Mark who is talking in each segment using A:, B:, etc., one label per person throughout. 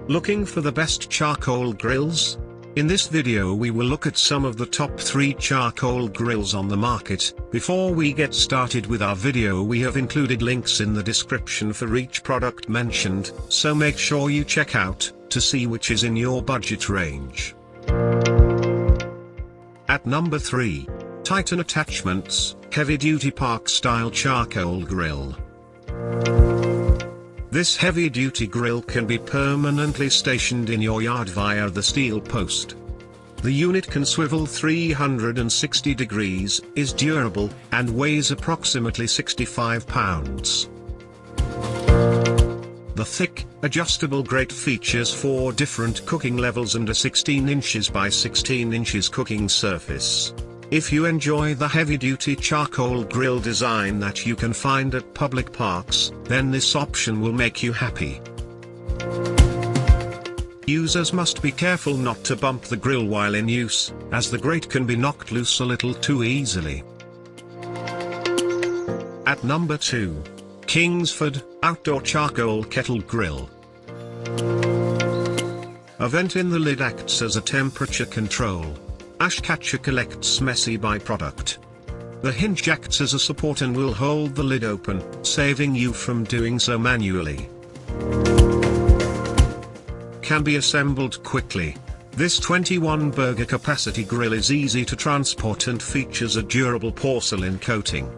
A: Looking for the best charcoal grills? In this video we will look at some of the top 3 charcoal grills on the market. Before we get started with our video, we have included links in the description for each product mentioned, so make sure you check out, to see which is in your budget range. At number 3. Titan Attachments, Heavy Duty Park Style Charcoal Grill. This heavy-duty grill can be permanently stationed in your yard via the steel post. The unit can swivel 360 degrees, is durable, and weighs approximately 65 pounds. The thick, adjustable grate features 4 different cooking levels and a 16 inches by 16 inches cooking surface. If you enjoy the heavy-duty charcoal grill design that you can find at public parks, then this option will make you happy. Users must be careful not to bump the grill while in use, as the grate can be knocked loose a little too easily. At number 2. Kingsford Outdoor Charcoal Kettle Grill. A vent in the lid acts as a temperature control. Ash catcher collects messy byproduct. The hinge acts as a support and will hold the lid open, saving you from doing so manually. Can be assembled quickly. This 21 burger capacity grill is easy to transport and features a durable porcelain coating.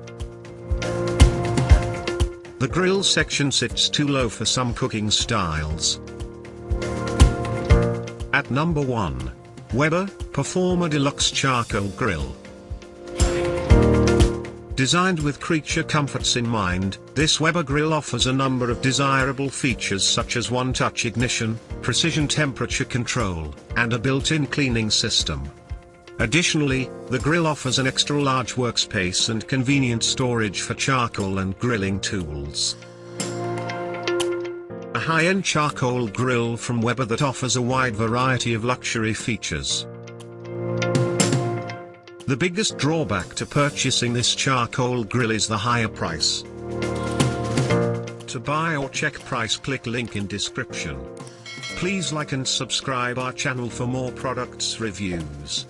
A: The grill section sits too low for some cooking styles. At number 1. Weber Performer Deluxe Charcoal Grill. Designed with creature comforts in mind, this Weber grill offers a number of desirable features such as one-touch ignition, precision temperature control, and a built-in cleaning system. Additionally, the grill offers an extra-large workspace and convenient storage for charcoal and grilling tools. A high-end charcoal grill from Weber that offers a wide variety of luxury features. The biggest drawback to purchasing this charcoal grill is the higher price. To buy or check price, click link in description. Please like and subscribe our channel for more products reviews.